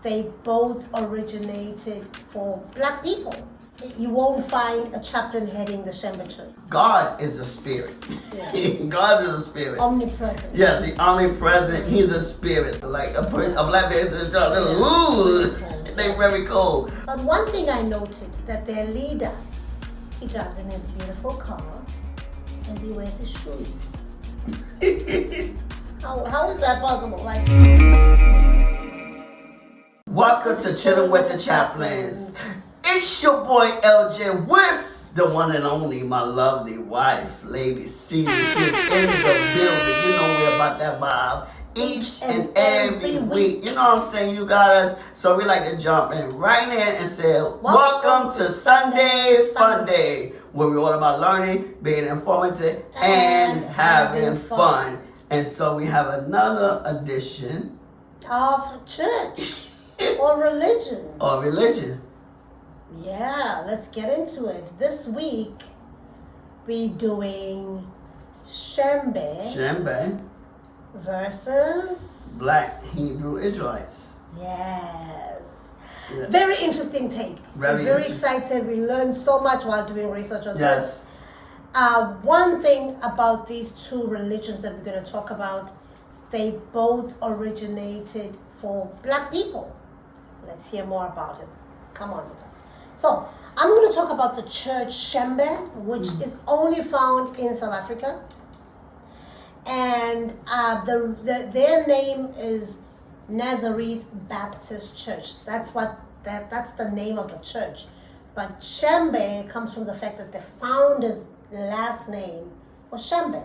they both originated for black people. You won't find a chaplain heading the Shembe church. God is a spirit. Yeah. God is a spirit. Omnipresent. Yes, He's omnipresent. He's a spirit. Like a black man to the church. Ooh, they very cold. But one thing I noted, that their leader, he drives in his beautiful car and he wears his shoes. How is that possible? Like, welcome to Chilling with the Chaplains. It's your boy LJ with the one and only, my lovely wife, Lady C. She's in the building. You know we're about that vibe each and every week. You know what I'm saying? You got us. So we like to jump in right in and say, welcome to Sunday Funday, where we're all about learning, being informative, and having fun. And so we have another edition of church or religion. Or religion. Yeah, let's get into it. This week, we're doing Shembe versus Black Hebrew Israelites. Yes. Yeah. Very interesting take. Very We're very excited. We learned so much while doing research on Yes. this. One thing about these two religions that we're going to talk about, they both originated for black people. Let's hear more about it. Come on with us. So, I'm going to talk about the church Shembe, which is only found in South Africa. And their name is Nazareth Baptist Church. That's the name of the church. But Shembe comes from the fact that the founder's last name was Shembe.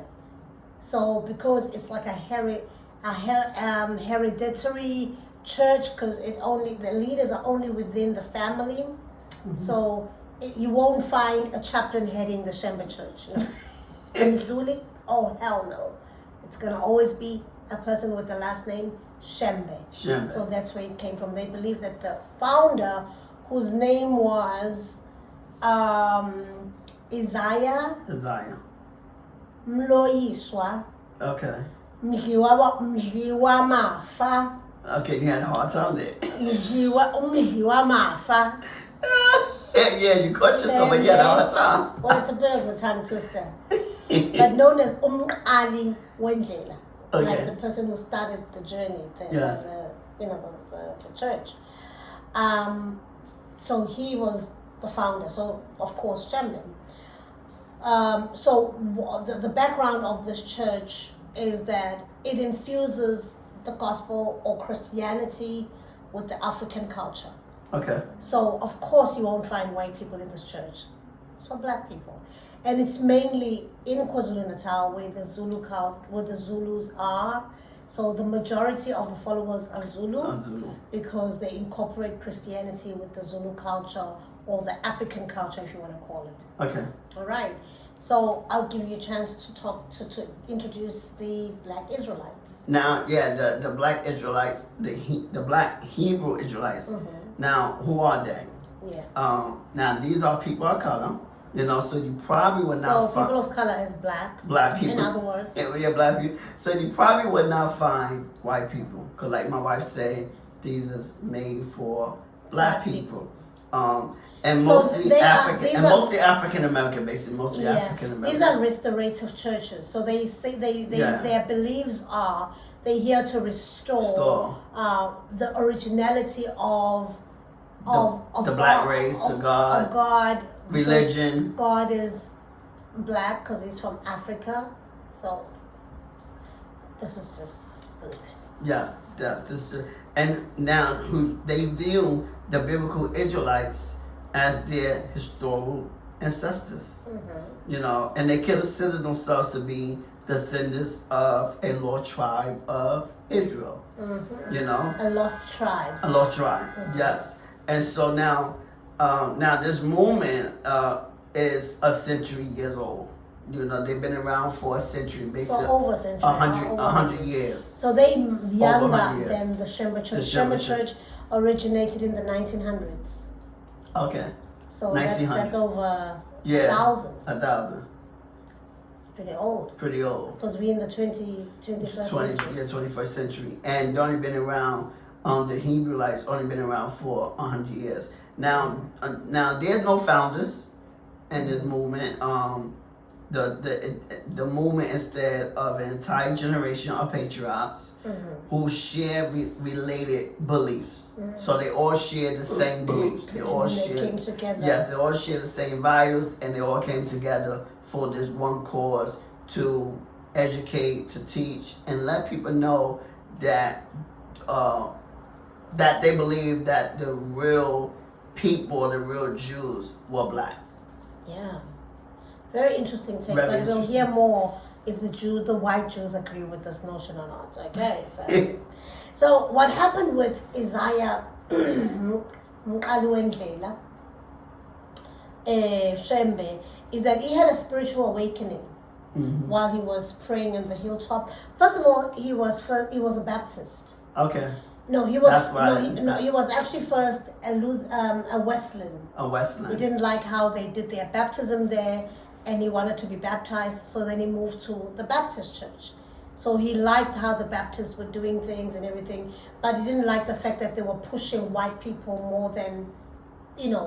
So because it's like a hereditary church, because the leaders are only within the family. Mm-hmm. So you won't find a chaplain heading the Shembe church. No. Including, oh hell no. It's going to always be a person with the last name Shembe. So that's where it came from. They believe that the founder, whose name was Isaiah Mloyiswa. Okay. Mhiwa Mafa. Okay, you had a hard time there. Mhiwa Mafa. Yeah, you questioned somebody, you had a hard time. Well, it's a bit of a tongue twister. But known as Ali Wendlela. Okay. Like the person who started the journey, the church. So he was the founder. So of course, Shembe. So the background of this church is that it infuses the gospel or Christianity with the African culture. Okay. So of course you won't find white people in this church. It's for black people. And it's mainly in KwaZulu-Natal where the Zulus are. So the majority of the followers are Zulu. Because they incorporate Christianity with the Zulu culture or the African culture, if you want to call it. Okay. All right. So I'll give you a chance to talk to introduce the Black Israelites. Now, yeah, the Black Israelites, the Black Hebrew Israelites. Mm-hmm. Now, who are they? Yeah. Now these are people of color. You know, so you probably would not find... So people of color is black. Black people. In other words. Yeah, black people. So you probably would not find white people. Because like my wife said, these is made for black people. And mostly African American, basically. Mostly African American. These are restorative churches. So they say their beliefs are they're here to restore the originality of the black race, to God. Of God. Religion. God is black because he's from Africa. So this is just beliefs. Yes, this. And now they view the biblical Israelites as their historical ancestors. Mm-hmm. You know, and they consider themselves to be descendants of a lost tribe of Israel. Mm-hmm. You know, a lost tribe. Mm-hmm. Yes. And so now this movement is a century years old. You know, they've been around for a century, basically. So over a century. 100 years. So they younger than the Shembe Church. The Shembe Church originated in the 1900s. Okay. So that's over 1,000. 1,000. It's pretty old. Pretty old. Because we're in the 21st century. Yeah, 21st century. And they've only been around The Hebrewites only been around for 100 years. Now there's no founders in this movement. The movement instead of an entire generation of patriots who share related beliefs. So they all share the same beliefs. They all came together. Yes, they all share the same values, and they all came together for this one cause to educate, to teach, and let people know that that they believe that the real people, the real Jews, were black. Yeah. Very interesting take, Very but we'll interesting. hear more if the white Jews agree with this notion or not. Okay, so what happened with Isaiah Shembe is that he had a spiritual awakening while he was praying on the hilltop. First of all, he was a Baptist. Okay. No, he was. That's why He was actually first a Wesleyan. A Wesleyan. He didn't like how they did their baptism there, and he wanted to be baptized. So then he moved to the Baptist Church. So he liked how the Baptists were doing things and everything, but he didn't like the fact that they were pushing white people more than, in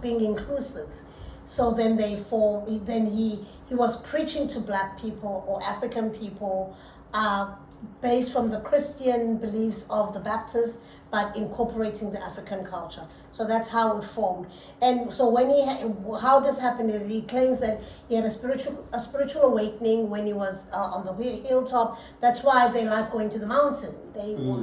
being inclusive. So then he was preaching to black people or African people, based from the Christian beliefs of the Baptists, but incorporating the African culture. So that's how it formed. And so how this happened is he claims that he had a spiritual awakening when he was on the hilltop. That's why they like going to the mountain.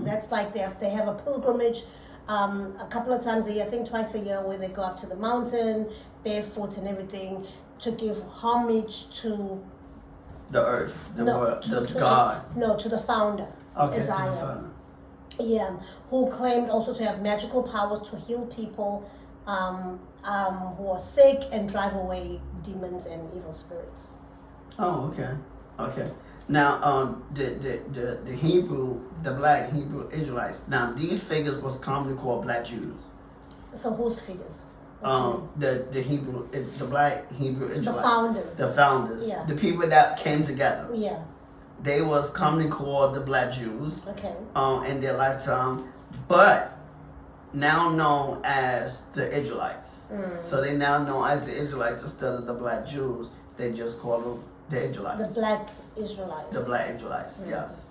That's like they have a pilgrimage a couple of times a year, I think twice a year, where they go up to the mountain barefoot and everything to give homage to the earth, God. To the founder, Isaiah. Yeah, who claimed also to have magical powers to heal people who are sick and drive away demons and evil spirits. Oh, okay. Now, the Black Hebrew Israelites. Now, these figures was commonly called Black Jews. So whose figures? The Black Hebrew Israelites. The founders. Yeah. The people that came together. Yeah. They was commonly called the Black Jews. Okay. In their lifetime, but now known as the Israelites. So they now known as the Israelites instead of the Black Jews. They just call them the Israelites. The Black Israelites. The Black Israelites, yes.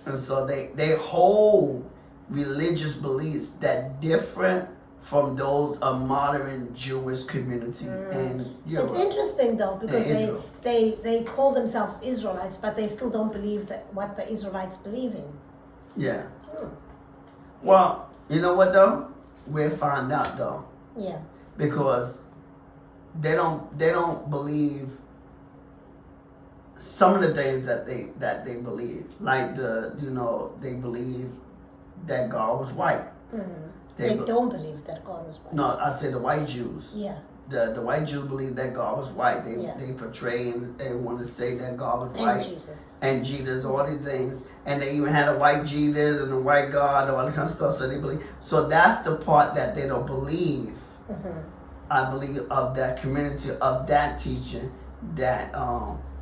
And so they hold religious beliefs that different from those of modern Jewish community in Europe. It's interesting though, because they call themselves Israelites, but they still don't believe that what the Israelites believe in. Yeah. Well, you know what though? We'll find out though. Yeah. Because they don't believe some of the things that they believe. Like they believe that God was white. They don't believe that God was white. No, I said the white Jews. Yeah. The white Jews believe that God was white. They portray and they want to say that God was white. And Jesus, all these things. And they even had a white Jesus and a white God and all that kind of stuff. So they believe. So that's the part that they don't believe. I believe of that community, of that teaching. That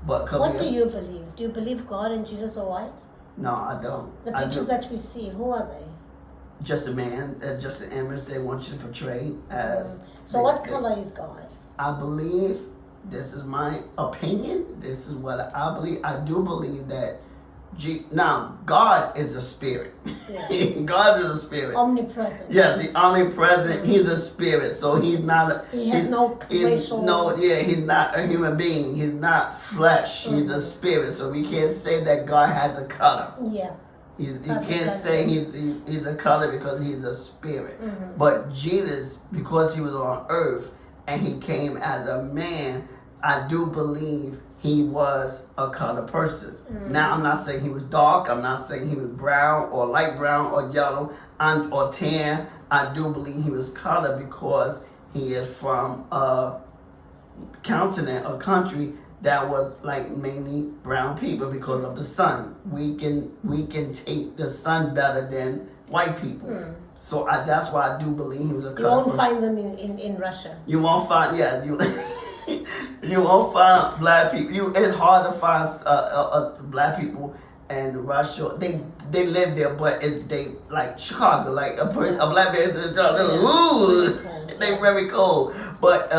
but what do you believe? Do you believe God and Jesus are white? No, I don't. The pictures that we see, who are they? Just a man, just an image they want you to portray as. So what color is God? I believe, this is my opinion, this is what I believe. I do believe that now God is a spirit. Yeah. God is a spirit. Omnipresent. Yes, he's omnipresent. He's a spirit, so he's not. He has no racial. He's not a human being. He's not flesh. He's a spirit. So we can't say that God has a color. Yeah. You can't say he's a color because he's a spirit. But Jesus, because he was on earth and he came as a man, I do believe he was a color person. Now, I'm not saying he was dark. I'm not saying he was brown or light brown or yellow or tan. I do believe he was color because he is from a continent, a country that was like mainly brown people because of the sun. We can take the sun better than white people. So that's why I do believe he was a color. You won't find them in Russia. You won't find, you won't find black people. It's hard to find black people and Russia. They live there, but they like Chicago, like a black man. Ooh, they very cold. But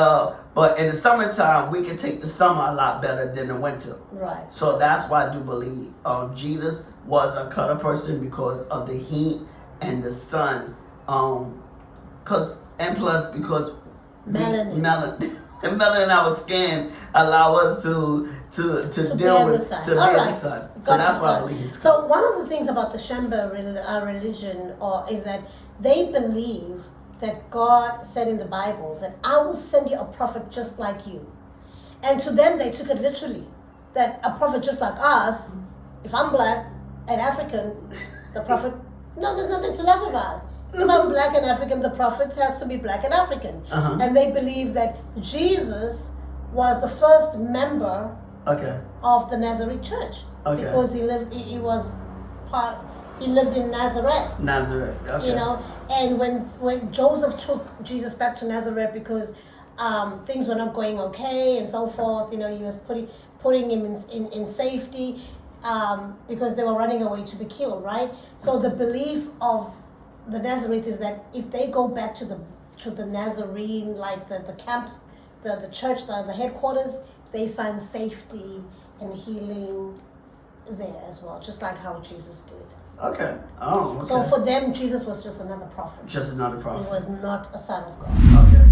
in the summertime, we can take the summer a lot better than the winter. Right. So that's why I do believe Jesus was a colored person because of the heat and the sun. Plus because melanin. Melanin in our skin allow us to deal with the sun. So that's why I believe it's so one of the things about the Shembe religion is that they believe that God said in the Bible that I will send you a prophet just like you. And to them they took it literally. That a prophet just like us, if I'm black and African, the prophet, no, there's nothing to laugh about. If I'm black and African, the prophet has to be black and African. Uh-huh. And they believe that Jesus was the first member of the Nazareth Church. Okay. Because he lived in Nazareth. Nazareth, okay. You know, and when Joseph took Jesus back to Nazareth because things were not going okay and so forth, you know, he was putting him in safety because they were running away to be killed, right? So the belief of the Nazareth is that if they go back to the Nazarene, like the camp, the church, the headquarters, they find safety and healing there as well, just like how Jesus did. Okay. Oh, okay. So for them, Jesus was just another prophet. Just another prophet. He was not a son of God. Okay.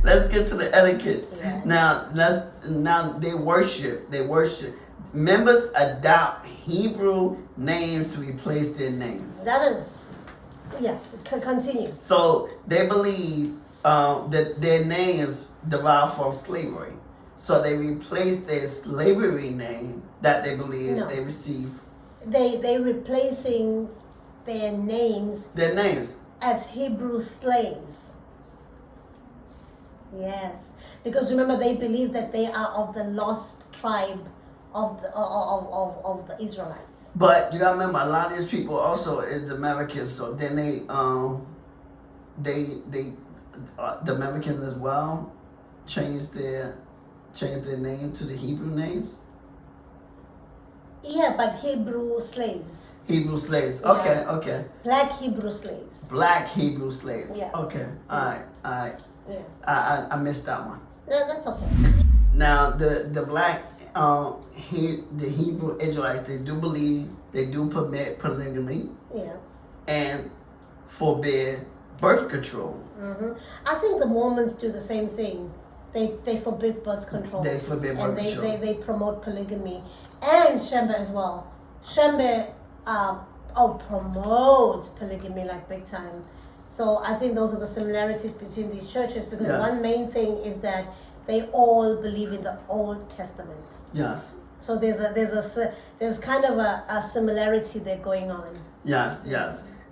Let's get to the etiquette. Yes. Now they worship. Members adopt Hebrew names to replace their names. That is. Yeah, continue. So they believe that their names derive from slavery. So they replace their slavery name that they believe they received. They replacing their names. Their names. As Hebrew slaves. Yes. Because remember, they believe that they are of the lost tribe of the Israelites. But you gotta remember, a lot of these people also is Americans, so then the Americans as well changed their name to the Hebrew names. Yeah, but Hebrew slaves. Hebrew slaves. Okay, yeah. Okay. Black Hebrew slaves. Black Hebrew slaves. Yeah. Okay. All right. Yeah. I missed that one. No, that's okay. Now the black the Hebrew Israelites, they do permit polygamy. Yeah. And forbid birth control. Mm-hmm. I think the Mormons do the same thing. They forbid birth control. They forbid birth control. And they promote polygamy. And Shembe as well. Shembe promotes polygamy like big time. So I think those are the similarities between these churches, because one main thing is that they all believe in the Old Testament. Yes. So there's kind of a similarity there going on. Yes.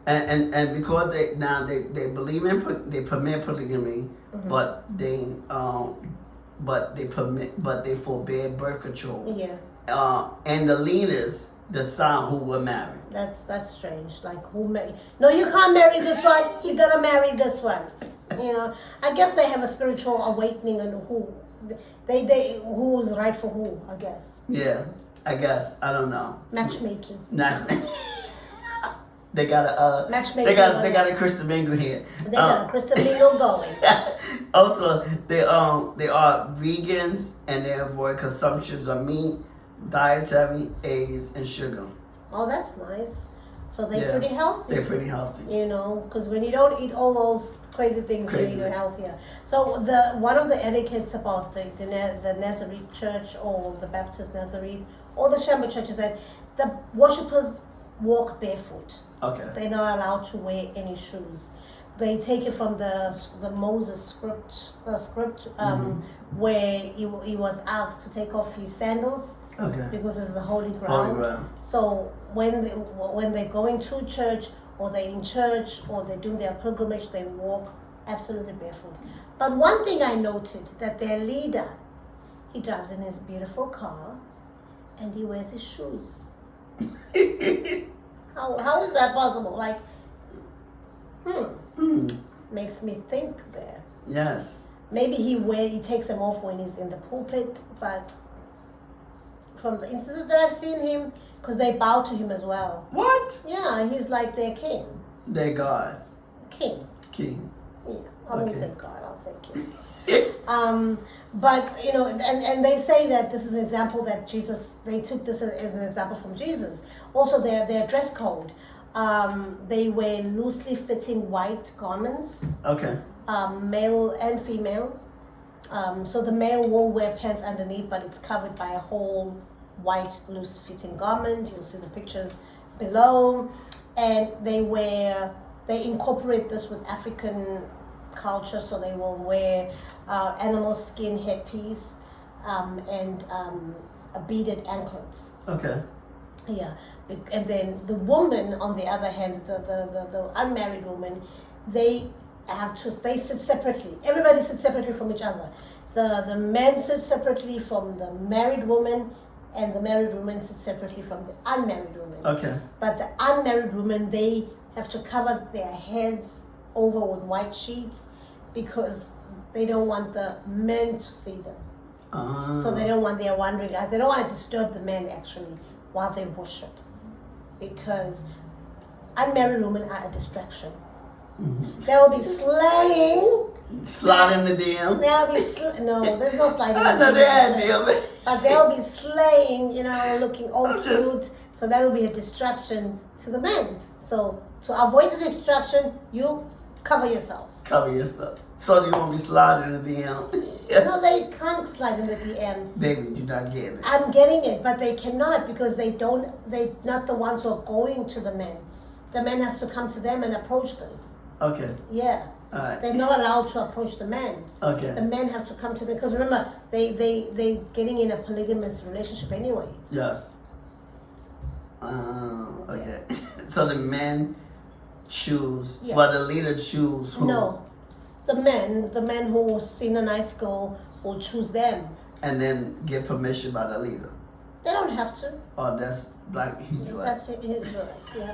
And because they believe in they permit polygamy, mm-hmm. but they forbid birth control. Yeah. And the leaders decide who will marry. That's strange. Like, who marry? No, you can't marry this one. You gotta marry this one. You know, I guess they have a spiritual awakening on who who's right for who, I guess. Yeah, I guess. I don't know. Matchmaking. They got a matchmaking. They got a Christian mingle here. They got a Christian mingle going. Also, they are vegans and they avoid consumptions of meat, dietary aids, and sugar. Oh, that's nice. So they're pretty healthy. They're pretty healthy. You know, because when you don't eat all those crazy things, you're healthier. So one of the etiquettes about the Nazareth Church or the Baptist Nazareth or the Shembe Church is that the worshippers walk barefoot. Okay. They're not allowed to wear any shoes. They take it from the Moses script, where he was asked to take off his sandals. Okay. Because it's the holy ground. Holy ground. So when they're going to church, or they're in church, or they're doing their pilgrimage, they walk absolutely barefoot. But one thing I noted, that their leader, he drives in his beautiful car, and he wears his shoes. How is that possible? Like, makes me think there. Yes. Maybe he takes them off when he's in the pulpit, but from the instances that I've seen him, because they bow to him as well. What? Yeah, he's like their king. Their God. King. King. Yeah, I wouldn't say God, I'll say king. But, and they say that this is an example that Jesus, they took this as an example from Jesus. Also, their dress code, they wear loosely fitting white garments. Okay. Male and female. So the male will wear pants underneath, but it's covered by a whole white loose fitting garment. You'll see the pictures below. And they incorporate this with African culture, so they will wear animal skin headpiece and beaded anklets. Okay. Yeah, and then the woman, on the other hand, the unmarried woman, they sit separately. Everybody sits separately from each other. The men sit separately from the married woman, and the married woman sits separately from the unmarried woman. Okay. But the unmarried women, they have to cover their heads over with white sheets because they don't want the men to see them. So they don't want their wandering eyes. They don't want to disturb the men actually while they worship, because unmarried women are a distraction. Mm-hmm. They'll be slaying. Sliding the DM. They'll be no, there's no sliding. I know they had DM. But they'll be slaying, looking all I'm cute. just- So that will be a distraction to the men. So to avoid the distraction, you cover yourselves. Cover yourself. So you won't be sliding in the DM. No, they can't slide in the DM. Baby, you're not getting it. I'm getting it, but they cannot, because they're not the ones who are going to the men. The men has to come to them and approach them. Okay. Yeah. Alright. They're not allowed to approach the men. Okay. The men have to come to them, because remember, they getting in a polygamous relationship anyways. Yes. Okay. So the men choose, Yeah. well, the leader choose who? No. The men who seen a nice girl will choose them. And then get permission by the leader. They don't have to. Oh, that's Black Hebrew. That's it. Israelites, yeah.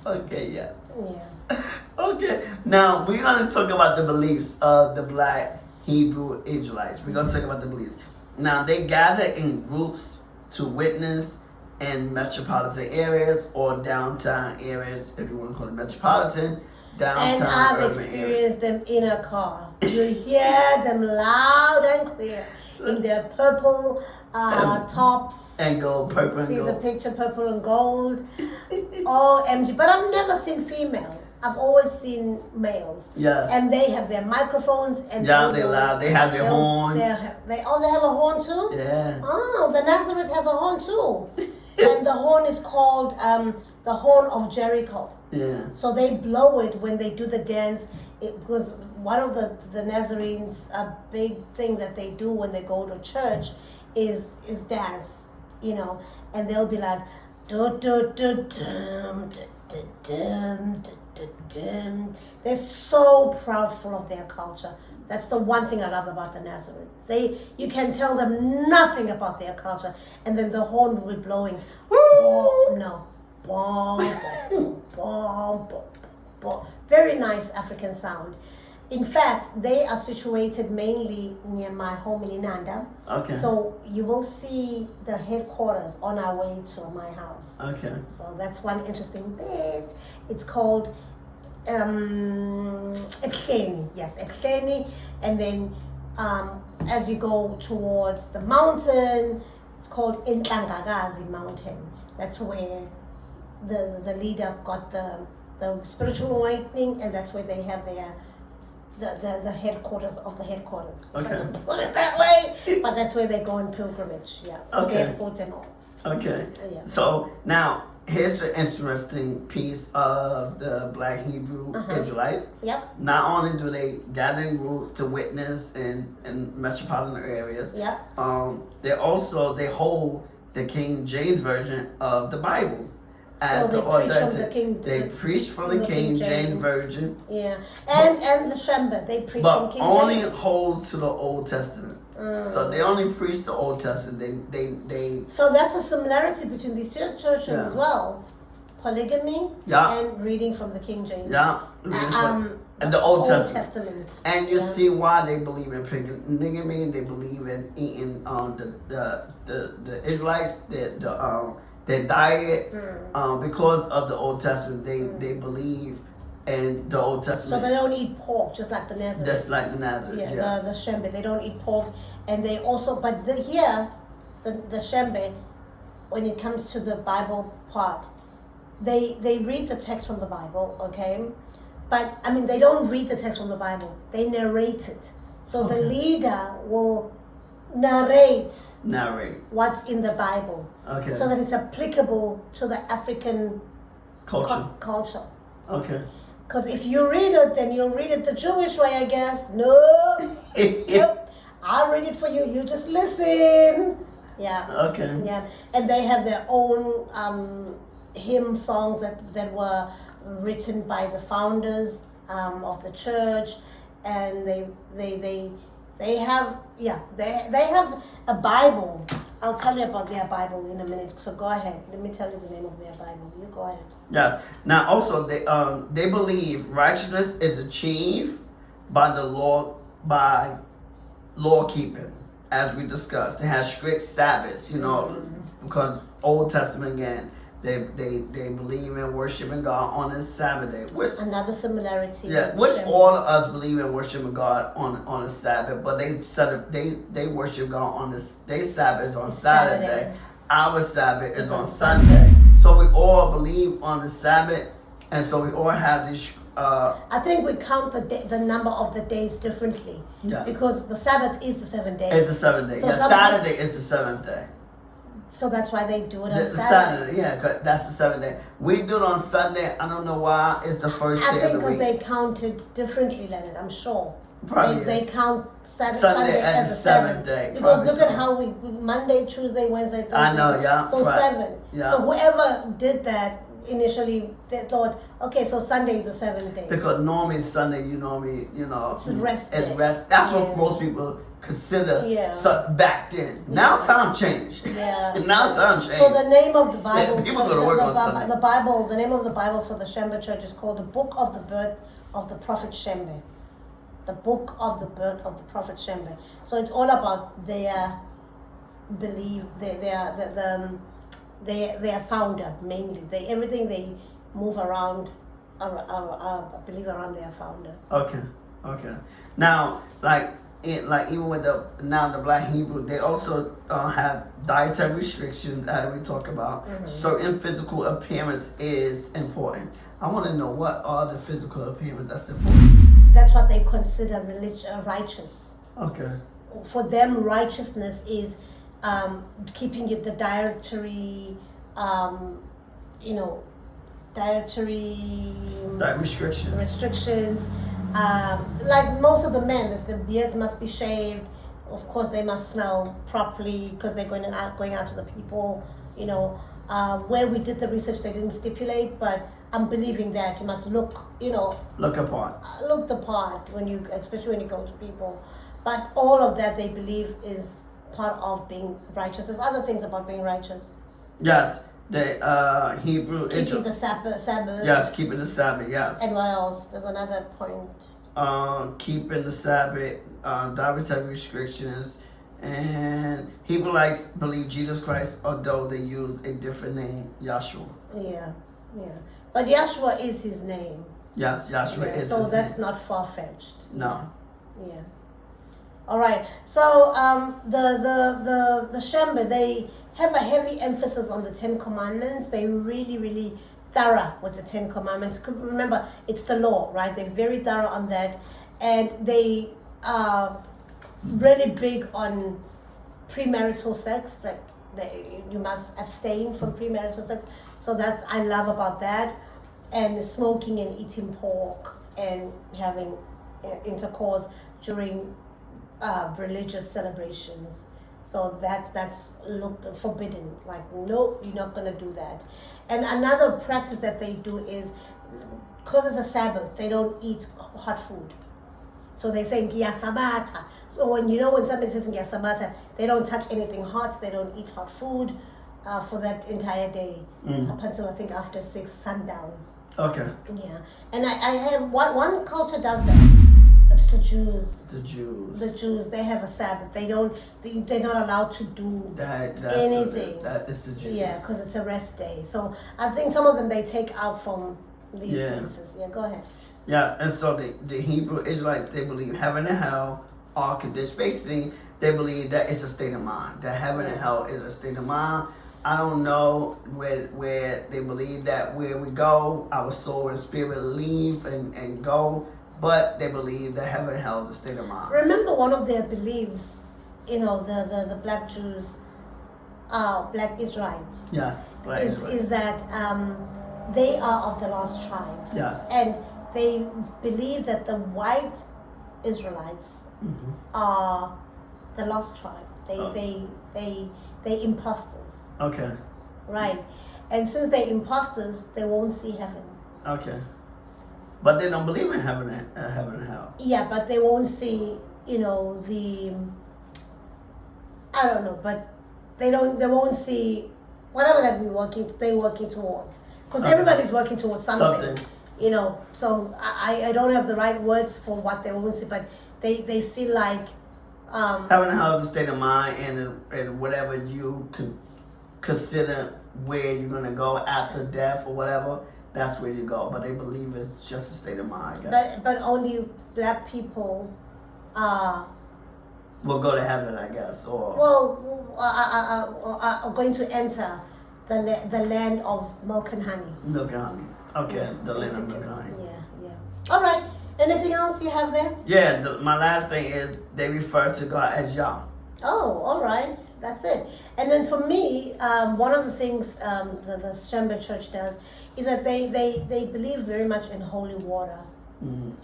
Okay, yeah. Yeah. Okay. Now, we're going to talk about the beliefs of the Black Hebrew Israelites. We're going to talk about the beliefs. Now, they gather in groups to witness in metropolitan areas or downtown areas, if you want to call it metropolitan, downtown And I've urban experienced them in a car. You hear them loud and clear in their purple tops. and gold, purple and See gold. the picture, purple and gold. OMG. But I've never seen female. I've always seen males. Yes. And they have their microphones and Yeah, they loud. They have their horn. They have a horn too? Yeah. Oh, the Nazareth have a horn too. And the horn is called the horn of Jericho. Yeah. So they blow it when they do the dance. Because one of the Nazarenes, a big thing that they do when they go to church is dance, and they'll be like, do do do dum do do dum do do dum. They're so proudful of their culture. That's the one thing I love about the Nazarene. You can tell them nothing about their culture, and then the horn will be blowing. Woo! No. Bom, bom, bom, bom, bom. Very nice African sound. In fact, they are situated mainly near my home in Inanda. Okay. So you will see the headquarters on our way to my house. Okay. So that's one interesting bit. It's called Epleni. Yes, Epleni. And then as you go towards the mountain, it's called Intlangagazi Mountain. That's where the leader got the spiritual awakening, and that's where they have the headquarters of the headquarters. Okay. If I can put it that way, but that's where they go in pilgrimage. Yeah. Okay. Barefoot and all. Okay. Yeah. So now here's the interesting piece of the Black Hebrew Israelites. Yep. Not only do they gather in groups to witness in metropolitan areas, Yep. they hold the King James version of the Bible. So they preach from the King. They preach from the King James version. Yeah, and the Shembe, they preach But from King only James. holds to the Old Testament. So they only preach the Old Testament. They So that's a similarity between these two churches Yeah. as well. Polygamy Yeah. and reading from the King James. yeah. And the Old Testament. Testament. And you see why they believe in polygamy. They believe in eating the Israelites, their diet, because of the Old Testament. They believe in the Old Testament. So they don't eat pork, just like the Nazareth. Just like the Nazareth, yeah, yes. the Shembe. They don't eat pork, and they also, but the Shembe, when it comes to the Bible part, they read the text from the Bible, okay? But, I mean, they don't read the text from the Bible. They narrate it. So the leader will narrate what's in the Bible. Okay. So that it's applicable to the African culture. Okay. Because if you read it, then you'll read it the Jewish way, I guess. No. Yep. I'll read it for you. You just listen. Yeah. Okay. Yeah. And they have their own hymn songs that were written by the founders of the church, and they have a Bible. I'll tell you about their Bible in a minute. So go ahead. Let me tell you the name of their Bible. You go ahead. Yes. Now also they believe righteousness is achieved by the law, by law keeping, as we discussed. They have strict Sabbaths, because Old Testament again. They believe in worshiping God on a Sabbath day. Another similarity. Yeah, which all of us believe in worshiping God on a Sabbath, but they worship God on this. Their Sabbath is on Saturday. Our Sabbath is on Sunday. So we all believe on the Sabbath, and so we all have this. I think we count the number of the days differently. Yes. Because the Sabbath is the 7 days. It's the 7th day. So Saturday is the 7th day. So that's why they do it on Saturday. Yeah, cause that's the 7th day. We do it on Sunday. I don't know why. It's the first day of the week. I think because they count it differently, Leonard. I'm sure. Probably they count Sunday as the 7th day. Because look at how we Monday, Tuesday, Wednesday, Thursday. I know, yeah. So 7. Yeah. So whoever did that initially, they thought, okay, so Sunday is the 7th day. Because normally Sunday, it's rest. It's rest. That's what most people consider back then. Now time changed. Yeah. Now time changed. So the name of the Bible, people go to work on Sunday. The name of the Bible for the Shembe Church is called the Book of the Birth of the Prophet Shembe. The Book of the Birth of the Prophet Shembe. So it's all about their belief, their founder mainly. Everything they move around, believe around their founder. Okay. Now, even with the Black Hebrew, they also have dietary restrictions that we talk about. Mm-hmm. Certain physical appearance is important. I want to know, what are the physical appearance that's important? That's what they consider righteous. Okay. For them, righteousness is keeping the dietary restrictions. Like most of the men, that the beards must be shaved. Of course, they must smell properly because they're going out to the people. Where we did the research, they didn't stipulate, but I'm believing that you must look apart. Look the part especially when you go to people. But all of that they believe is part of being righteous. There's other things about being righteous. Yes. The Hebrew keeping the Sabbath. Yes, keeping the Sabbath. Yes. And what else? There's another point. Keeping the Sabbath, dietary restrictions, and Hebrewites believe Jesus Christ, although they use a different name, Yahshua. Yeah. But Yahshua is his name. Yes, Yahshua is his name. So that's not far-fetched. No. Yeah. All right. So the Shembe, they have a heavy emphasis on the 10 Commandments. They're really, really thorough with the 10 Commandments. Remember, it's the law, right? They're very thorough on that. And they are really big on premarital sex. You must abstain from premarital sex. So I love about that. And smoking and eating pork and having intercourse during religious celebrations. So that's forbidden. No, you're not going to do that. And another practice that they do is, because it's a Sabbath, they don't eat hot food. So they say Ngiya Sabata. So when somebody says Ngiya Sabata, they don't touch anything hot. They don't eat hot food for that entire day, up until I think after 6 sundown. Okay. Yeah, and I have one culture does that. It's the Jews. The Jews. The Jews, they have a Sabbath. They're not allowed to do That's anything. That is the Jews. Yeah, because it's a rest day. So I think some of them they take out from these places. Yeah, go ahead. Yes, and so the Hebrew Israelites, they believe heaven and hell are conditioned. Basically, they believe that it's a state of mind. That heaven and hell is a state of mind. I don't know where they believe that where we go, our soul and spirit leave and go. But they believe that heaven and hell is a state of mind. Remember, one of their beliefs, the black Jews, black Israelites. Yes, black Israelites. Is that they are of the lost tribe. Yes. And they believe that the white Israelites are the lost tribe. They imposters. Okay. Right. And since they're imposters, they won't see heaven. Okay. But they don't believe in heaven and hell. Yeah, but they won't see, I don't know, but they won't see whatever that they're working towards. Because everybody's working towards something. So I don't have the right words for what they won't see, but they feel like heaven and hell is a state of mind, and whatever you can consider where you're gonna go after death or whatever, that's where you go. But they believe it's just a state of mind, I guess. But only black people will go to heaven, I guess, or are going to enter the land of milk and honey. Milk and honey. Okay, yeah, the land of milk and honey. Yeah. All right. Anything else you have there? Yeah, my last thing is they refer to God as Yah. Oh, all right. That's it. And then for me, one of the things the Shembe Church does is that they believe very much in holy water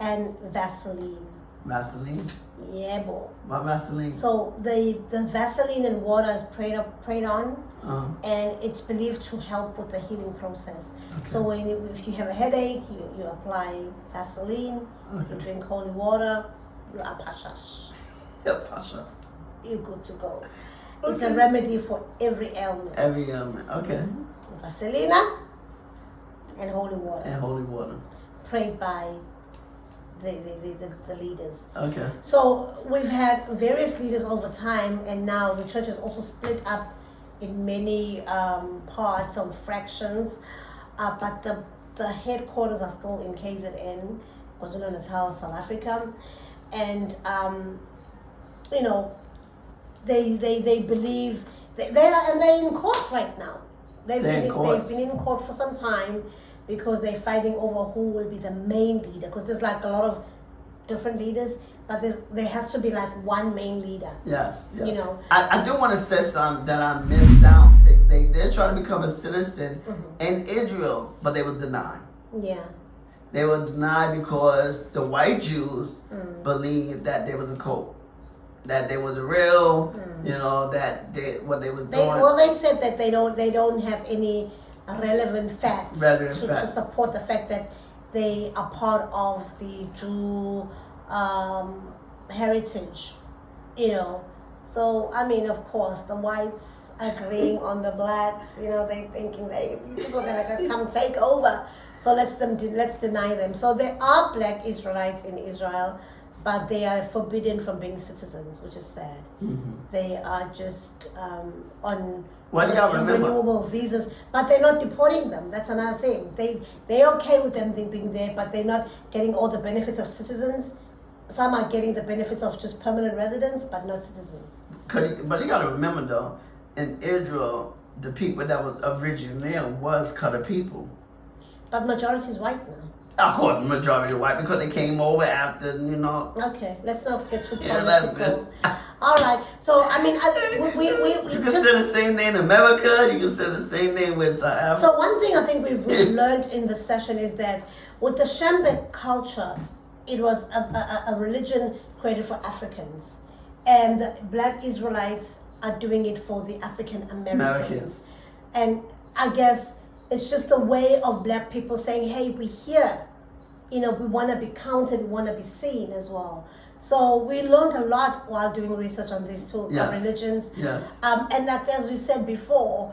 and Vaseline. Vaseline? Yeah, boy. What Vaseline? So the Vaseline and water is prayed on, and it's believed to help with the healing process. Okay. So if you have a headache, you apply Vaseline, you drink holy water, you are pashash. You're good to go. Okay. It's a remedy for every ailment. Every ailment, okay. Vaselina and holy water. And holy water. Prayed by the leaders. Okay. So we've had various leaders over time, and now the church is also split up in many parts or fractions, but the headquarters are still in KZN, KwaZulu-Natal, South Africa, and they believe they're in court right now. They've been in court for some time, because they're fighting over who will be the main leader. Because there's like a lot of different leaders, but there has to be like one main leader. Yes. I do want to say something that I missed out. They're trying to become a citizen in Israel, but they were denied. Yeah. They were denied because the white Jews believed that there was a cult, that they was real. What they was doing. Well, they said that they don't have any relevant facts to support the fact that they are part of the Jew heritage, So, I mean, of course, the whites agreeing on the blacks, they thinking these people are gonna come take over. So let's deny them. So there are black Israelites in Israel, but they are forbidden from being citizens, which is sad. They are just on renewable visas, but they're not deporting them. That's another thing. They're okay with them being there, but they're not getting all the benefits of citizens. Some are getting the benefits of just permanent residents, but not citizens. But you got to remember though, in Israel, the people that was originally there was colored people. But majority is white now. Of course, majority white, because they came over after, Okay, let's not get too political. All right, so I mean, we you can say the same thing in America. You can say the same thing with South Africa. So one thing I think we've learned in the session is that with the Shembe culture, it was a religion created for Africans, and the Black Israelites are doing it for the African Americans. And I guess it's just a way of black people saying, hey, we're here. We want to be counted, we want to be seen as well. So we learned a lot while doing research on these two religions. Yes. And like as we said before,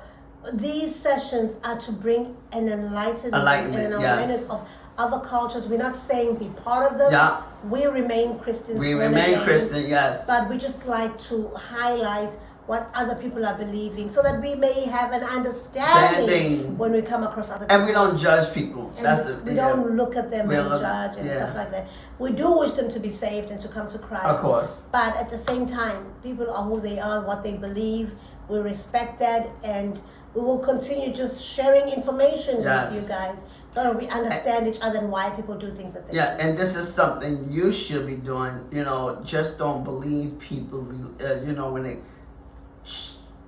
these sessions are to bring an enlightenment and an awareness of other cultures. We're not saying be part of them. Yeah. We remain Christians. We remain Christian, yes. But we just like to highlight what other people are believing so that we may have an understanding when we come across other people. And we don't judge people. And we don't look at them and judge and stuff like that. We do wish them to be saved and to come to Christ. Of course. But at the same time, people are who they are, what they believe. We respect that, and we will continue just sharing information with you guys so that we understand each other and why people do things that they do. And this is something you should be doing. You know, just don't believe people, you know, when they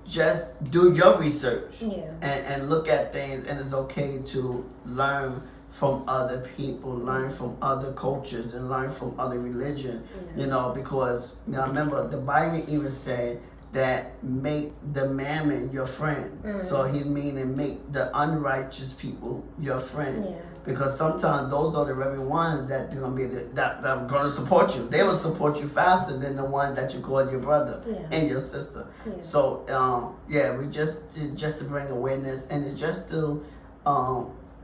just do your research and look at things, and it's okay to learn from other people, learn from other cultures, and learn from other religion, you know, because now remember the Bible even said that make the mammon your friend. So he meaning make the unrighteous people your friend. Because sometimes those are the very ones that are gonna be that are gonna support you. They will support you faster than the one that you call your brother and your sister. So we just to bring awareness and just to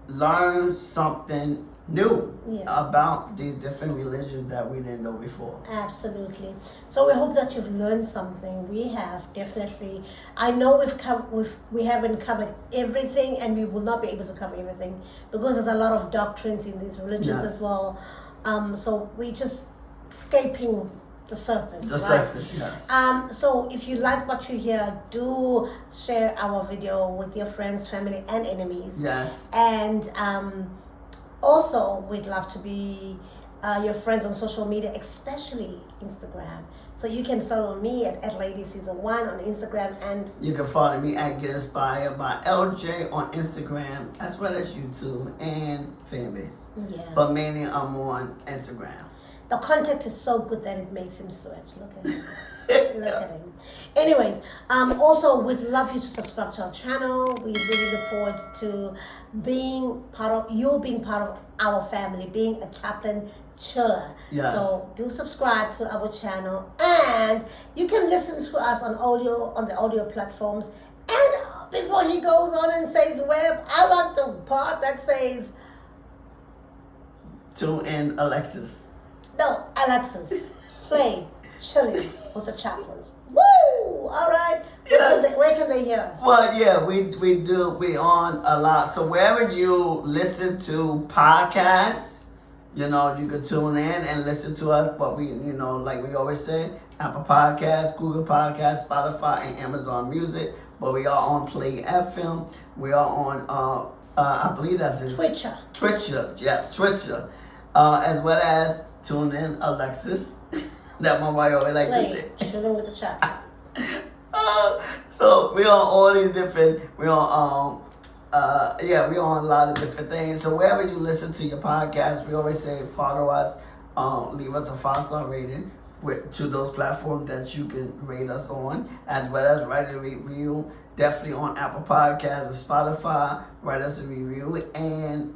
learn something new about these different religions that we didn't know before. Absolutely. So we hope that you've learned something. We have, definitely. I know we haven't covered everything, and we will not be able to cover everything because there's a lot of doctrines in these religions as well. So we just scraping the surface. The surface, yes. So if you like what you hear, do share our video with your friends, family, and enemies. Yes. And also, we'd love to be your friends on social media, especially Instagram. So you can follow me at LadySeason1 on Instagram, and you can follow me at Get Inspired by LJ on Instagram, as well as YouTube and Fanbase. But mainly I'm on Instagram. The content is so good that it makes him sweat. Look at him. Look at him. Anyways, also we'd love you to subscribe to our channel. We really look forward to being part of our family, being a chaplain chiller. So do subscribe to our channel, and you can listen to us on the audio platforms. And before he goes on and says web, I like the part that says tune in, Alexis. No, Alexis, play Chilling with the Chaplains. Woo! All right. Where can they hear us? Well, we on a lot. So wherever you listen to podcasts, you know, you can tune in and listen to us. But we, you know, like we always say, Apple Podcasts, Google Podcasts, Spotify, and Amazon Music. But we are on Play FM. We are on, I believe that's it. Twitcher, yes, Twitcher. As well as tune in, Alexis. That my wife always like to say. Chilling with the Chaplains. So we on all these different. We on we on a lot of different things. So wherever you listen to your podcast, we always say follow us. Leave us a 5-star rating to those platforms that you can rate us on, as well as write a review. Definitely on Apple Podcasts and Spotify. Write us a review and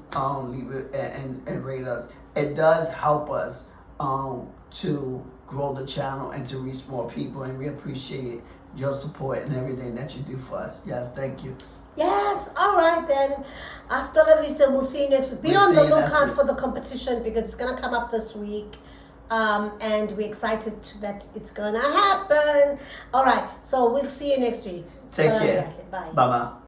leave it and rate us. It does help us to grow the channel and to reach more people, and we appreciate your support and everything that you do for us. Yes, thank you. Yes, all right then. Hasta la vista. We'll see you next week. Be on the lookout for the competition because it's going to come up this week. And we're excited that it's going to happen. All right, so we'll see you next week. Take care. Bye. Bye-bye.